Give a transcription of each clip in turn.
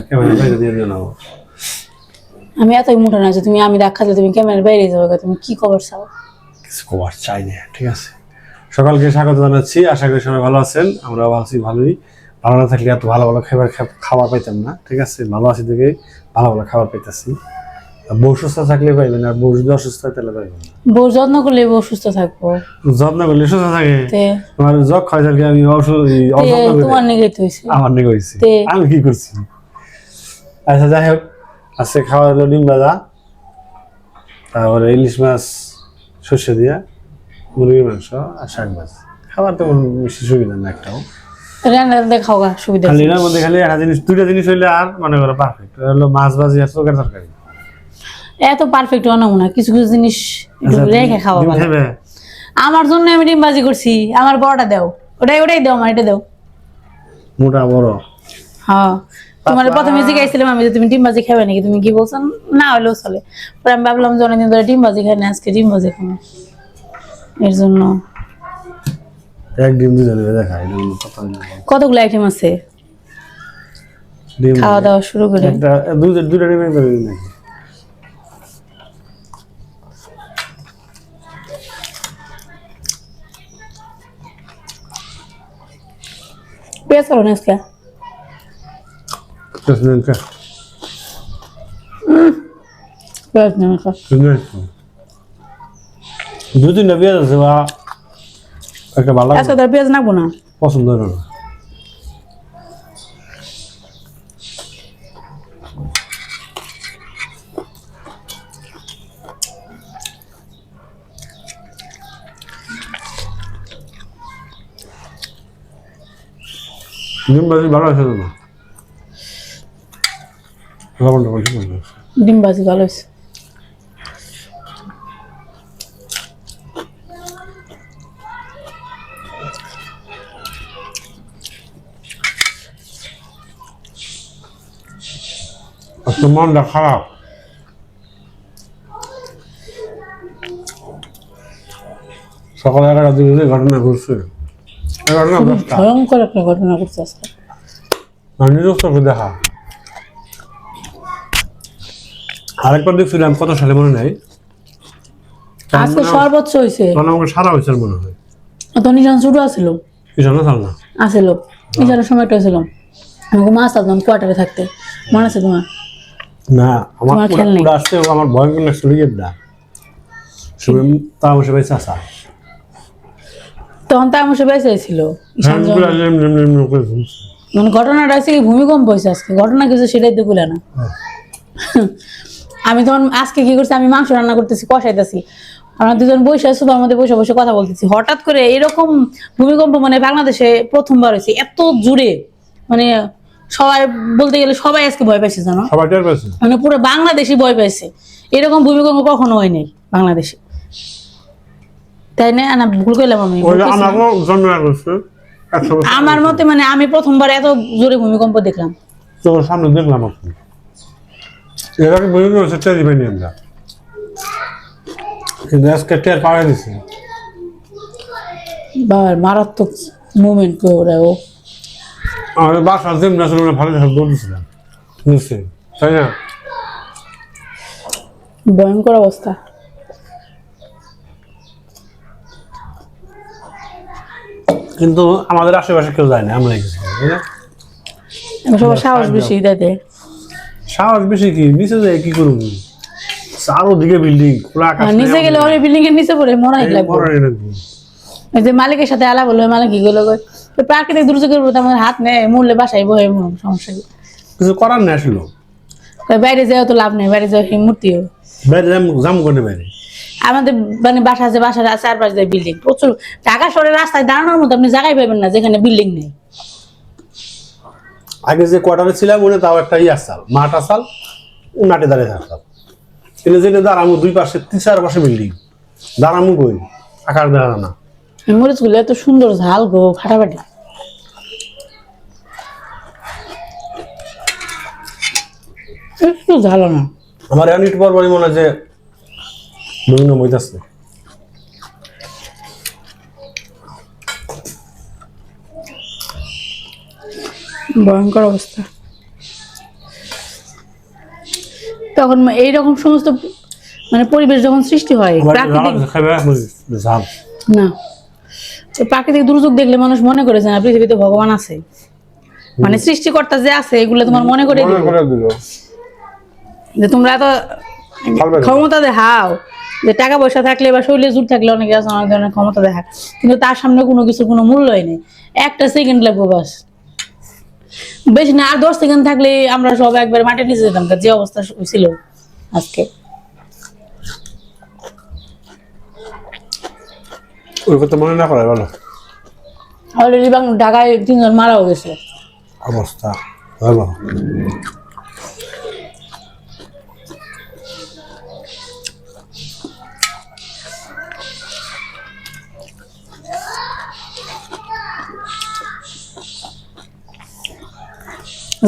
Camera বাইরে দিয়ে দিও না। আমি এতই মোটা না যে তুমি আমি দেখালে তুমি ক্যামেরার বাইরে যাবে, তুমি কি খবর চাও? কিছু খবর চাই না, ঠিক আছে। সকালকে স্বাগত জানাচ্ছি, আশা করি সবাই ভালো আছেন। আমরা ভালো আছি, ভালোই। ভালো না থাকলে এত ভালো ভালো খাবার পাইতাম না, ঠিক আছে। ভালো আছি দেখে ভালো ভালো খাবার পাইতেছি। বউ সুস্থ থাকলে পাইবেন, আর বউ যদি অসুস্থ হয় তাহলে পাইবেন না। বউ যত্ন করলে বউ সুস্থ থাকবো। যত্ন করলে সুস্থ থাকে। তোমার যক হয় থাকে, আমি তোমার নিগে হইছে, আমার নিগে হয়েছে, আমি কি করছি? আচ্ছা যাই হোক, আজকে খাওয়া হলো ডিম ভাজা, তারপরে ইলিশ মাছ সর্ষে দিয়া, মুরগির মাংস আর শাক ভাজি। খাবার তেমন বেশি সুবিধা না একটাও। রান্না খাও সুবিধা। খালি এর মধ্যে খালি একটা জিনিস, দুইটা জিনিস হইলে আর মনে করো পারফেক্ট। হলো মাছ ভাজি আর চোখের তরকারি। এত পারফেক্ট বানাবো না, কিছু কিছু জিনিস রেখে খাওয়া ভালো। আমার জন্য আমি ডিম ভাজি করছি, আমার বড়টা দাও, ওটাই দাও, আমার এটা দাও। মোটা বড়? হ্যাঁ, তোমার প্রথমে জিজ্ঞাসছিলাম আমি যে তুমি ডিম ভাজি খাবে নাকি, তুমি কি বলছো না হলেও চলে। পরে আমি ভাবলাম যে অনেকদিন ধরে ডিম ভাজি খাই না, আজকে ডিম ভাজি খাবো, এর জন্য। এক ডিম দুজনে ভেজে খাই। কতগুলো আইটেম আছে, খাওয়া দাওয়া শুরু করে। দুইটা ডিম নাকি? পেঁয়াজ করো না আজকে? পেঁয়াজ নেই, দু তিনটা পেঁয়াজ আছে বা একটা ভালো। আজকে তার পেঁয়াজ নাকবো না, পছন্দ হলো না। ডিম ভাজি ভালো আছে না? ডিম ভাজি ভালো হয়েছে। আজকে মনটা খারাপ। সকালে 11টার দিকে যে ঘটনা ঘটছে, ভয়ঙ্কর একটা ঘটনা ঘটছে আজকে। নিজের চোখে দেখা। আরেকবার দেখছিলাম কত সালে মনে নাই, আজকে সর্বোচ্চ হয়েছে। তখন আমাকে সারা হয়েছে মনে হয়। তো নিশান ছোট আছিল, কিষান চাল না আসিল, নিশানের সময়টা ছিল আমাকে মাছ আসলাম কোয়ার্টারে থাকতে, মনে আছে তোমার? না, আমার আসতে আমার ভয়ঙ্কর লাগছিল। ইয়েটা তার বসে পাইছে আসা, তখন তার বসে বেঁচে ছিল। মানে ঘটনাটা হচ্ছে কি, ভূমিকম্প হয়েছে আজকে। ঘটনা কিছু সেটাই তো বলে না। আমি তখন আজকে কি করছি, আমি মাংস রান্না করতেছি, কষাইতেছি, আমরা দুজন বসে সোফার মধ্যে বসে বসে কথা বলতেছি। হঠাৎ করে এরকম ভূমিকম্প মানে বাংলাদেশে প্রথমবার হয়েছে এত জোরে। মানে সবাই বলতে গেলে সবাই আজকে ভয় পাইছে, জানো, মানে পুরো বাংলাদেশই ভয় পাইছে। এরকম ভূমিকম্প কখনো হয় নাই বাংলাদেশে, তাই না? না ভুল করলাম আমি? আমার মতে মানে আমি প্রথমবার এত জোরে ভূমিকম্প দেখলাম। তোর সামনে দেখলাম এরকম ভূমিকম্প টের পাইনি আমরা, কিন্তু আজকে টের পাওয়া গেছে। মারাত্মক মুভমেন্ট করে ও। আমাদের বাসার যেমন আসলে ভালো দৌড়ছিলাম, বুঝছেন, তাই না? ভয়ঙ্কর অবস্থা। কিন্তু আমাদের আশেপাশে কেউ যায় না, আমরা গেছি, তাই না? সবার সাহস বেশি, দাদে সাহস বেশি কি, নিচে যায় কি করবো? চারোদিকে বিল্ডিং, খোলা আকাশ, নিচে গেলে ওই বিল্ডিং এর নিচে পড়ে মরাই লাগবে। ওই যে মালিকের সাথে আলাপ হলো, মালিক কি গেলো, প্রাকৃতিক দুর্যোগের প্রতি আমাদের হাত নেই, মরলে বাসায় বহে, সমস্যা কি? কিছু করার নেই আসলে। বাইরে যাওয়া তো লাভ নেই, বাইরে যাওয়া মূর্তি বাইরে যাম করে বাইরে। আমাদের মানে বাসা আছে, বাসার চারপাশ দিয়ে বিল্ডিং প্রচুর। ঢাকা শহরের রাস্তায় দাঁড়ানোর মতো আপনি জায়গায় পাবেন না যেখানে বিল্ডিং নেই। আগে যে কোয়ার্টারে ছিলাম ওখানে তাও একটা আসাল, মাঠ আসাল, মাঠে দাঁড়িয়ে থাকতাম। কিন্তু যেটা দাঁড়ামু দুই পাশে, চার পাশে বিল্ডিং, দাঁড়ামু কই, আকার দেখা না। মরিচগুলো এত সুন্দর ঝাল গো, ফাটাফাটি। একটু ঝালো না। আমার এখন একটু পর পরই মনে হয় যে বিভিন্ন মইতাছে। ভয়ঙ্কর অবস্থা। তখন এইরকম সমস্ত মানে পরিবেশ যখন সৃষ্টি হয় প্রাকৃতিক ঝাল না, তো প্রাকৃতিক দুর্যোগ দেখলে মানুষ মনে করেছে না পৃথিবীতে ভগবান আছে, মানে সৃষ্টিকর্তা যে আছে এগুলো তোমার মনে করে দিল যে তোমরা এত ক্ষমতা দেখাও, যে টাকা পয়সা থাকলে বা শরীরে জোর থাকলে অনেকে আছে অনেক ধরনের ক্ষমতা দেখা, কিন্তু তার সামনে কোনো কিছুর কোনো মূল্যই নেই। একটা সেকেন্ড লাগবে বাস, বেশি না, আর 10 সেকেন্ড থাকলে আমরা সব একবার মাটির নিচে যেতাম, যে অবস্থা ছিল আজকে। ওই কথা মনে না করে বলো, অলরেডি ঢাকায় 3 জন মারাও গেছে। অবস্থা ভালো।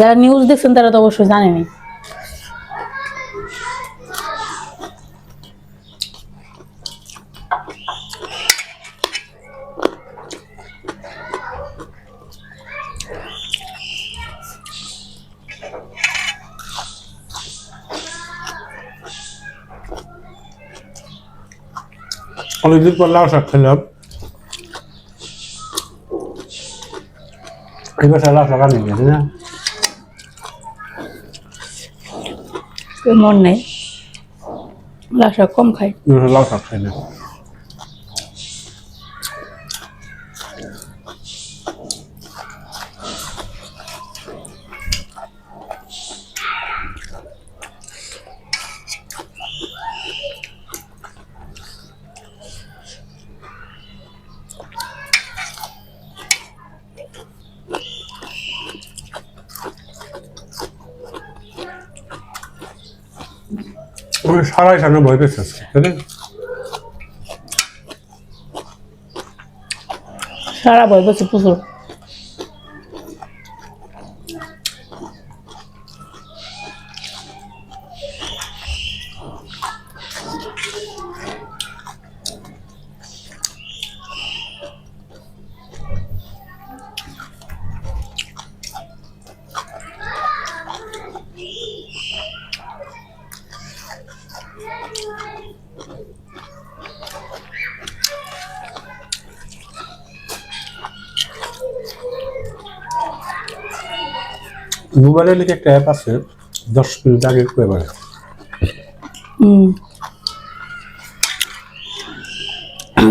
যারা নিউজ দেখছেন তারা তো অবশ্যই জানেনি। অনেকদিন পর লাউ শাক খেলাম, এই বছর লাউ শাক আনি গেছে না, মন নেই, লাশা কম খাই। লাউ শাক খাই না। সারাই সামনে ভয় পেয়েছে আজকে, সারা ভয় পেয়েছে প্রচুর। মোবাইলে লিখে একটা অ্যাপ আছে 10 মিনিট আগে করে পারে।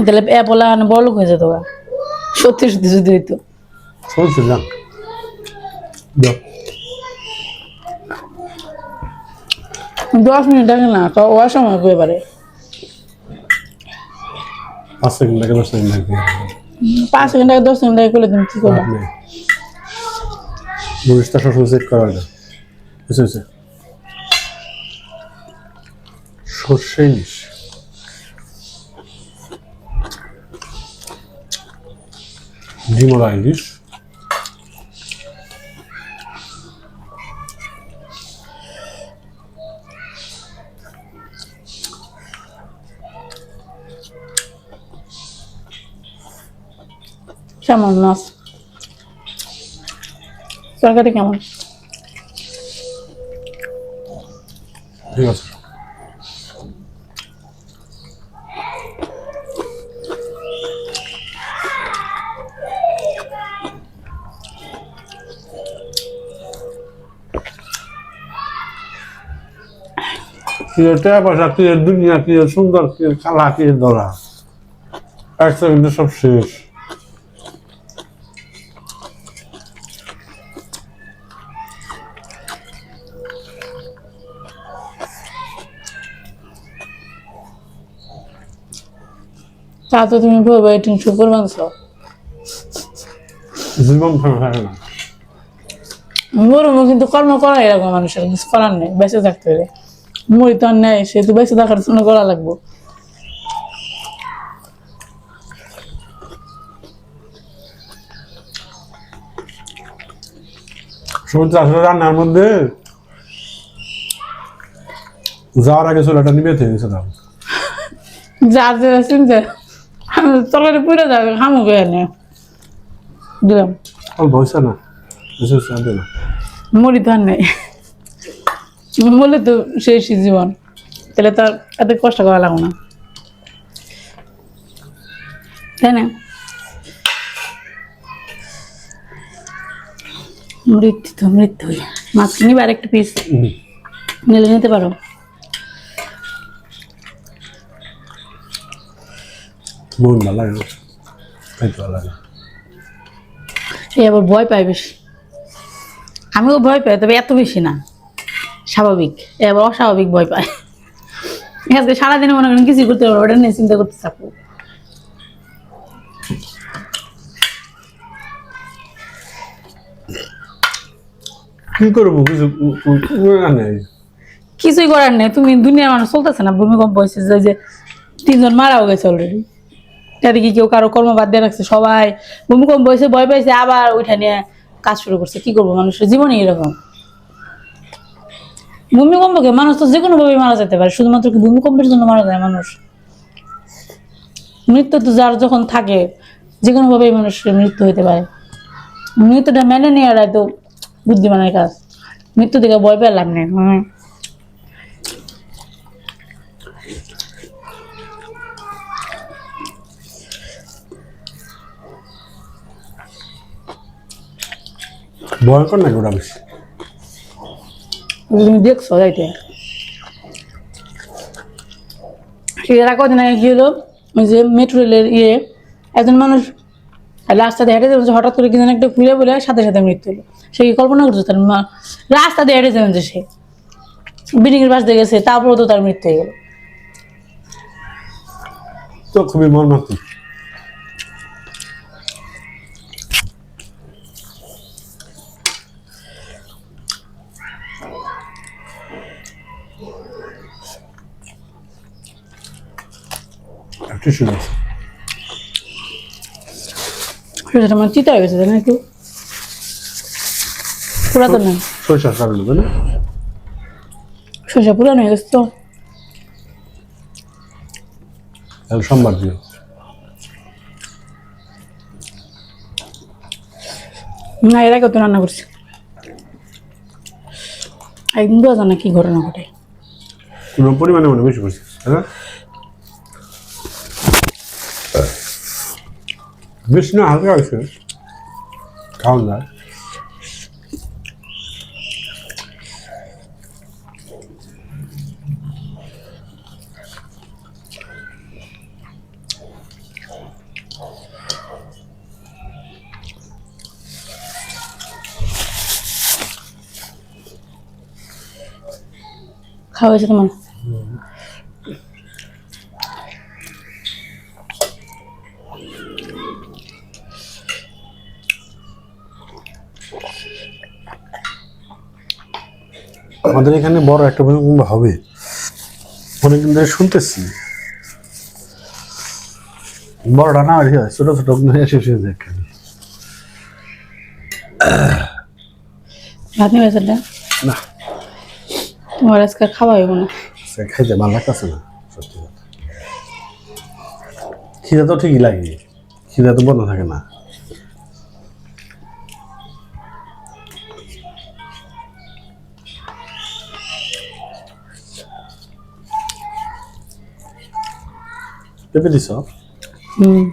তাহলে অ্যাপলা বড় লোক হয়ে যেত, সত্যি সত্যি যদি হইতো। শুনছিলাম 10 মিনিট আগে না, তো ওর সময় হয়ে পারে 5 সেকেন্ড আগে 10 সেকেন্ড আগে 5 সেকেন্ড আগে 10 সেকেন্ড আগে করলে তুমি কি করবে? মরিচটা সবসময় সেট করা যায়, বুঝেছে? সর্ষে ইলিশ ডিমলা ইলিশ কেমন মাছ তরকারি কেমন? ঠিক আছে। কি পয়সা, কি দুনিয়া, কি সুন্দর, কি কালা, কি দরা, এক সেকেন্ডে সব শেষ। তা তো তুমি বলবো এটা শুকুর মাংস জীবন থাকে না। মরুমো, কিন্তু কর্ম করা এরকম মানুষের কিছু করার নেই, বেঁচে থাকতে হবে। মরি তো আর নেই, সে তো বেঁচে থাকার জন্য করা লাগবো। সমুদ্র আসলে রান্নার মধ্যে যাওয়ার আগে চুলাটা নিবে থেকে গেছিলাম, যার যে চিনতে তরকারি পুড়ে যাবে, খামো পেয়ে নে দিলাম। অল্প হয়েছে না, বেশি হয়েছে না। মরি তো আর নেই, বলে তো শেষই জীবন, তাহলে তো আর এত কষ্ট করা লাগবে না, তাই না? মৃত্যু তো মৃত্যু, মাছ নিবে আর একটা পিস নিলে নিতে পারো। মন ভালো লাগে না, খাইতে ভালো লাগে না। সে আবার ভয় পায় বেশি, আমিও ভয় পাই, তবে এত বেশি না, স্বাভাবিক। এ আবার অস্বাভাবিক ভয় পায়। আজকে সারাদিনে মনে করেন কিছু করতে পারবো, ওটা নিয়ে চিন্তা করতে থাকবো। কি করবো কিছু নেই। কিছুই করার নেই, তুমি দুনিয়ার মানুষ চলতেছে না, ভূমিকম্প হয়েছে যে 3 জন মারাও গেছে অলরেডি, এদিকে কেউ কারো কর্ম বাদ দিয়ে রাখছে, সবাই ভূমিকম্প হয়েছে ভয় পাইছে, আবার ওইটা নিয়ে কাজ শুরু করছে। কি করবো, মানুষের জীবনই এরকম। ভূমিকম্পকে মানুষ তো যে কোনো ভাবে মারা যেতে পারে, শুধুমাত্র কি ভূমিকম্পের জন্য মারা যায় মানুষ? মৃত্যু তো যার যখন থাকে যে কোনো ভাবেই মানুষের মৃত্যু হইতে পারে। মৃত্যুটা মেনে নেওয়াটাই তো বুদ্ধিমানের কাজ, মৃত্যু থেকে ভয় পেয়ে লাভ নেই। ভয়ঙ্কর নাকি ওটা বেশি? তুমি দেখছো যাইতে, এরা কদিন আগে কি হলো, ওই যে মেট্রো রেলের একজন মানুষ রাস্তা দিয়ে হেঁটে যাচ্ছে, হঠাৎ করে কি যেন একটা ঘুরে বলে সাথে সাথে মৃত্যু হলো। সে কি কল্পনা করছে তার রাস্তা দিয়ে হেঁটে যাবেন যে সে বিল্ডিং এর পাশ দিয়ে গেছে, তারপরেও তো তার মৃত্যু হয়ে গেল। তো খুবই মর্মান্তিক। টিস্যু আছে, সেটা আমার চিতা হয়ে গেছে, জানেন একটু পুরাতন নেই, সরিষার কারণে তাই না? শসা পুরানো হয়ে গেছে তো। তাহলে সোমবার দিও। না, এর আগে তো রান্না করছি, একদিন বোঝা যায় না কি ঘটনা ঘটে। কোনো পরিমাণে মনে বেশি করছি, তাই না? বেশি না, হালকা হয়েছে, খাওয়ান যায়। খাওয়া হয়েছে তোমার? আমাদের এখানে বড় একটা ভূমিকম্প হবে, অনেকদিন ধরে শুনতেছি। বড়টা না হয় ছোট ছোট শেষ হয়ে যায়। ভাত নিয়ে গেছে না, তোমার আজকে খাওয়া হইব না। সে খাইতে ভালো লাগতেছে না, সত্যি কথা। খিদা তো ঠিকই লাগে, খিদা তো বন্ধ থাকে না। পেঁপে দিছ? হুম,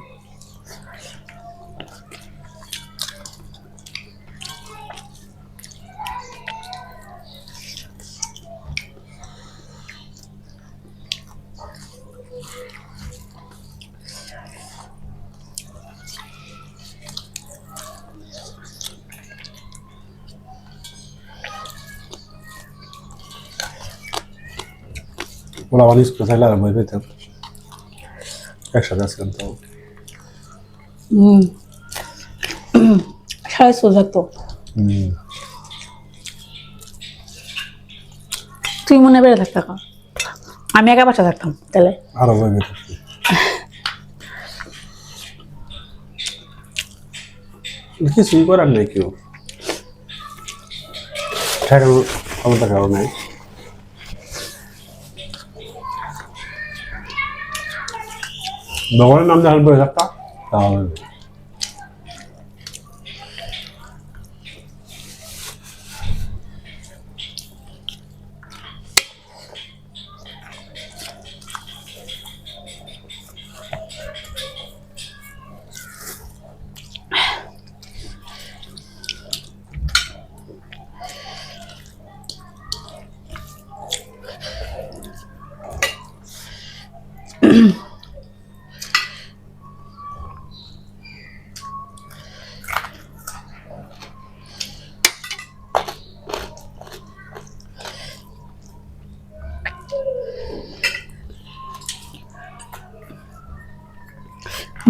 ওরা অনেক চাইলে আর বই পেতাম, একসাথে আসলাম তো। হুম, সাড়ে স্কুল থাকতো, তুই মনে বেড়ে থাকতাম, আমি একা বাসা থাকতাম তাহলে। আরো বই পেতাম, কিছুই করার নেই, কেউ ঠেকানোর ক্ষমতা কারো নাই। ভগবানের নাম যখন বলে থাকতাম তাহলে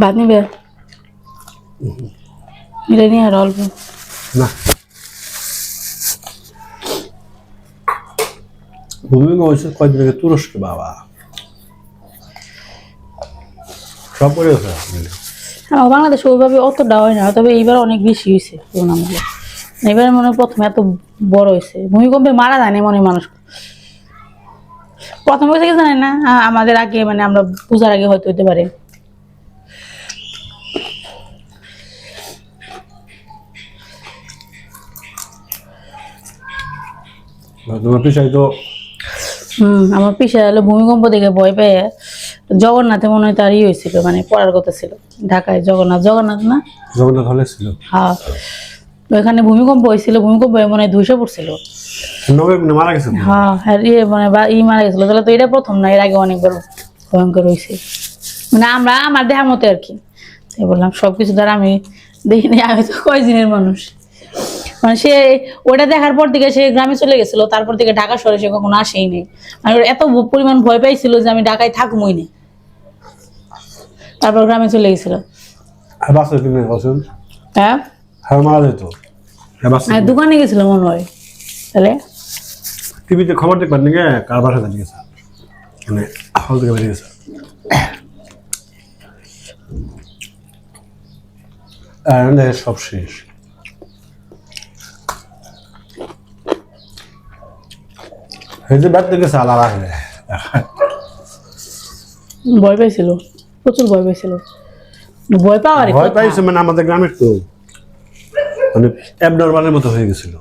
ভাত নিবে এটা নিয়ে আর অল্প না ভূমিকম্প হয়েছে কয়েকদিন আগে তুরস্কে বাবা সব করে গেছে আমার বাংলাদেশে ওইভাবে অতটা হয় না, তবে এইবার অনেক বেশি হয়েছে তুলনামূলক। এবার মনে হয় প্রথমে এত বড় হয়েছে, ভূমিকম্পে মারা যায় না মনে হয় মানুষ। প্রথম হয়েছে কি জানেন না, আমাদের আগে মানে আমরা পূজার আগে হয়তো হতে পারে। তোমার পিছাই তো আমার পিসা হলো ভূমিকম্প দেখে ভয় পেয়ে জগন্নাথে মনে হয় তার হয়েছিল, মানে পড়ার কথা ছিল ঢাকায় জগন্নাথ না জগন্নাথ হলে ছিল। হ্যাঁ, ওইখানে ভূমিকম্প হয়েছিল, ভূমিকম্প মনে হয় ধসে পড়ছিল। মারা গেছে। হ্যাঁ মানে মারা গেছিল। তাহলে তো এটা প্রথম না, এর আগে অনেকবার ভয়ঙ্কর হয়েছে। মানে আমার দেখার মতো আর কি। তাই বললাম সবকিছু দ্বারা আমি দেখিনি, আমি তো কয়দিনের মানুষ। মানে সে ওটা দেখার পর থেকে সে গ্রামে চলে গেছিল, তারপর থেকে ঢাকা শহরে সে কখনো আসেই নেই। মানে এত পরিমাণ ভয় পাইছিল যে আমি ঢাকায় থাকবোই না, তারপর গ্রামে চলে গেছিল। হ্যাঁ মারা যেত। দোকানে গেছিল মনে হয়। তাহলে টিভিতে খবর দেখবেন নাকি কার বাসা জানিয়ে গেছে, মানে হল থেকে বেরিয়ে গেছে। সব শেষ। ভয় পাইছিল, প্রচুর ভয় পাইছিল। ভয় পাওয়ার ভয় পাইছে মানে আমাদের গ্রামের তো মানে অ্যাবনর্মালের মতো হয়ে গেছিল।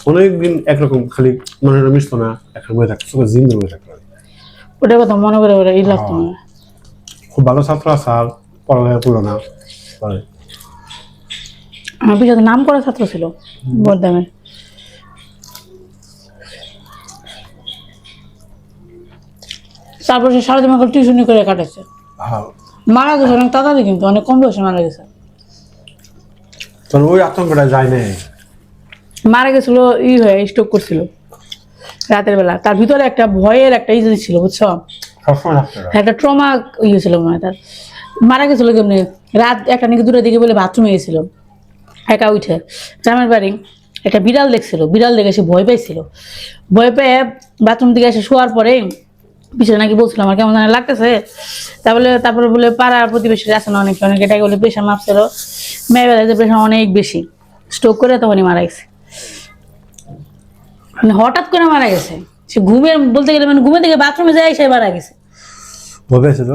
অনেকদিন একরকম খালি মনে মিশতো না, এখন বয়ে থাকতো, জিম বয়ে থাকতো। ওটার কথা মনে করে ওরা ই লাগতো না। খুব ভালো ছাত্র আছে, আর পড়ালেখা পুরো না পরে। আমার পিছনে নাম করা ছাত্র ছিল বর্ধমানের। তারপর সে সারাদিন আমাকে টিউশনি করে কাটাচ্ছে। মারা গেছে অনেক তাড়াতাড়ি, কিন্তু অনেক কম বয়সে মারা গেছে। ওই আতঙ্কটা যায় নাই। মারা গেছিল হয়ে স্ট্রোক করছিল রাতের বেলা। তার ভিতরে একটা ভয়ের একটা জিনিস ছিল, বুঝছো, একটা ট্রমা ছিল মনে হয় তার। মারা গেছিল কেমনি রাত 1টা নাকি 2টার দিকে বলে বাথরুমে গেছিল একা উঠে। গ্রামের বাড়ি একটা বিড়াল দেখছিল, বিড়াল দেখে সে ভয় পাইছিল। ভয় পেয়ে বাথরুম থেকে এসে শোয়ার পরে পিছনে নাকি বলছিল আমার কেমন জানা লাগতেছে। তারপরে বলে পাড়ার প্রতিবেশী আছে না অনেকে এটাকে বলে প্রেশার মাপছিল। মেয়েবেলায় যে প্রেশার অনেক বেশি, স্ট্রোক করে তখনই মারা গেছে। মানে হঠাৎ করে মারা গেছে। সে ঘুমের বলতে গেলে মানে ঘুমে থেকে বাথরুমে যায় সে মারা গেছে। ভয় পেয়েছিল,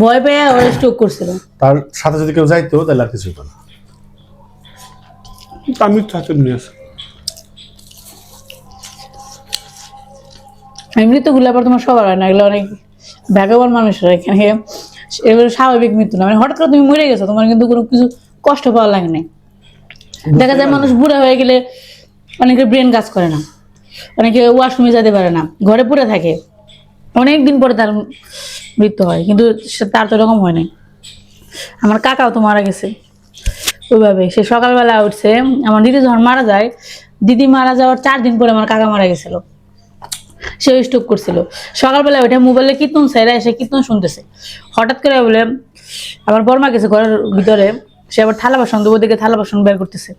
ভয় পেয়ে ওরা স্ট্রোক করছিল। তার সাথে যদি কেউ যাইতো তাহলে আর কিছু হতো না। আমি তো হাতে নিয়ে আসি। মৃত্যুগুলো আবার তোমার সবার হয় না, এগুলো অনেক ভাগ্যবান মানুষরা। এখানে এগুলো স্বাভাবিক মৃত্যু না, মানে হঠাৎ করে তুমি মরে গেছো, তোমার কিন্তু কোনো কিছু কষ্ট পাওয়া লাগে নাই। দেখা যায় মানুষ বুড়া হয়ে গেলে অনেকে ব্রেন কাজ করে না, অনেকে ওয়াশরুমে যেতে পারে না, ঘরে পড়ে থাকে, অনেক দিন পরে তার মৃত্যু হয়। কিন্তু তার তো এরকম হয় নাই। আমার কাকাও তো মারা গেছে ওইভাবে। সে সকালবেলা উঠছে, আমার দিদি যখন মারা যায়, দিদি মারা যাওয়ার 4 দিন পরে আমার কাকা মারা গেছিল। সে স্টপ করছিল। সকালবেলা ওইটা মোবাইলে কীর্তন সাইরা এসে কীর্তন শুনতেছে, হঠাৎ করে বলে আমার বর্মা গেছে ঘরের ভিতরে, সে আবার থালা বাসন দেবো দিকে থালা বাসন বের করতেছে।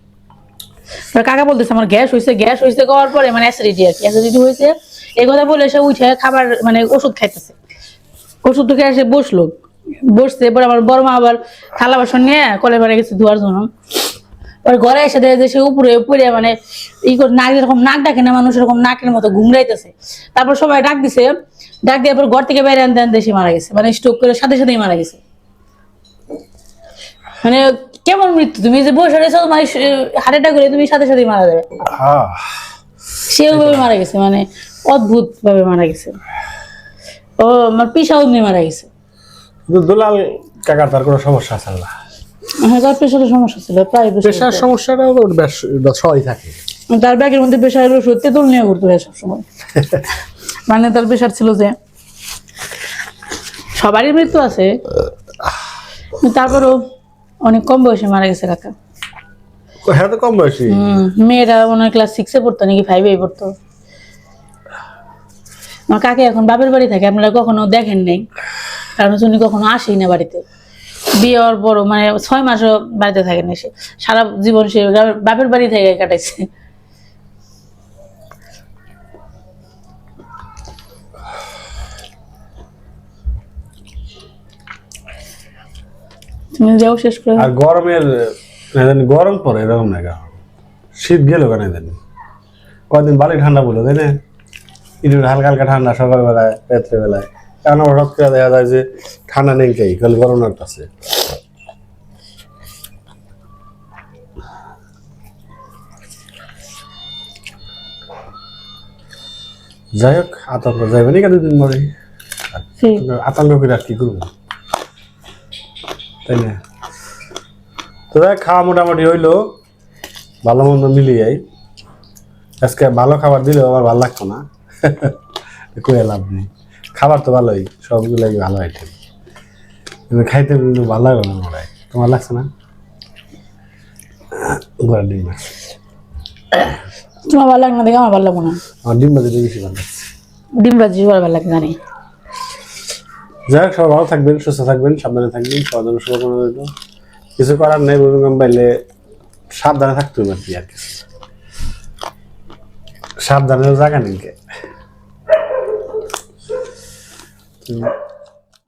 কাকা বলতেছে আমার গ্যাস হয়েছে খাওয়ার পরে মানে অ্যাসিডিটি আর কি, অ্যাসিডিটি হয়েছে এই কথা বলে সে উঠে খাবার মানে ওষুধ খাইতেছে। ওষুধ থেকে এসে বসছে, এবার আমার বর্মা আবার থালা বাসন নিয়ে কলের বাড়ি গেছে ধোয়ার জন্য। এবার ঘরে এসে দেখে যে সে উপরে মানে নাক এরকম নাক ডাকে না মানুষ, এরকম নাকের মতো ঘুমড়াইতেছে। তারপর সবাই ডাক দিয়ে এবার ঘর থেকে বাইরে আনতে সে মারা গেছে, মানে স্ট্রোক করে সাথেই মারা গেছে। মানে কেমন মৃত্যু, তুমি যে বসে রয়েছো তোমার হার্ট অ্যাটাক করে তুমি সাথেই মারা যাবে, সেভাবে মারা গেছে। মানে অদ্ভুত ভাবে মারা গেছে। ও আমার পিসাও মারা গেছে। দুলাল কাকার তার কোনো সমস্যা আছে না? হ্যাঁ, তার প্রেশারের সমস্যা ছিল, প্রায় প্রেশার সমস্যাটা সবাই থাকে। তার ব্যাগের মধ্যে প্রেশারের ওষুধ তেঁতুল নিয়ে ঘুরতে হয় সবসময়। মানে তার প্রেশার ছিল যে, সবারই মৃত্যু আছে, তারপরও অনেক কম বয়সে মারা গেছে কাকা। হ্যাঁ তো কম বয়সী। মেয়েরা মনে হয় ক্লাস 6-এ পড়তো নাকি 5-এ পড়তো। আমার কাকে এখন বাপের বাড়ি থাকে, আপনারা কখনো দেখেন নাই, কারণ উনি কখনো আসেই না বাড়িতে। বিয়ে হওয়ার পরও মানে 6 মাসও বাড়িতে থাকেন সে, সারা জীবন সে বাপের বাড়ি থেকে কাটাইছে। তুমি যাও শেষ করে। আর গরমের গরম পরে এরকম না, শীত গেল কেন জানি কদিন ভালোই ঠান্ডা বললো তাই না, একটু হালকা হালকা ঠান্ডা সকালবেলায় রাত্রেবেলায়, কারণ হঠাৎ করে দেখা যায় যে ঠান্ডা নেই কে খালি গরম লাগতেছে। যাই হোক, আতঙ্ক যাইবে না দুদিন পরে, আতঙ্ক করে আর কি করবো তাই না। তো দেখ খাওয়া মোটামুটি হইলো, ভালো মন্দ মিলিয়ে আজকে ভালো খাবার দিলেও আমার ভালো লাগতো না, কয়ে লাভ নেই। খাবার তো ভালোই, সবগুলাই ভালো আইটেম, কিন্তু খাইতে কিন্তু ভালো লাগলো না মনে হয়। তোমার লাগছে না? ডিম আছে, তোমার ভালো লাগে না দেখে আমার ভালো লাগবে না। আমার ডিম ভাজি বেশি ভালো লাগছে। ডিম ভাজি ভালো লাগে জানি। যাই হোক, সবাই ভালো থাকবেন, সুস্থ থাকবেন, সাবধানে থাকবেন, সবার জন্য শুভকামনা রইল। কিছু করার নেই, ভূমিকম্প পাইলে সাবধানে থাকতে হবে আর কি, আর কিছু সাবধানের জায়গা নেই।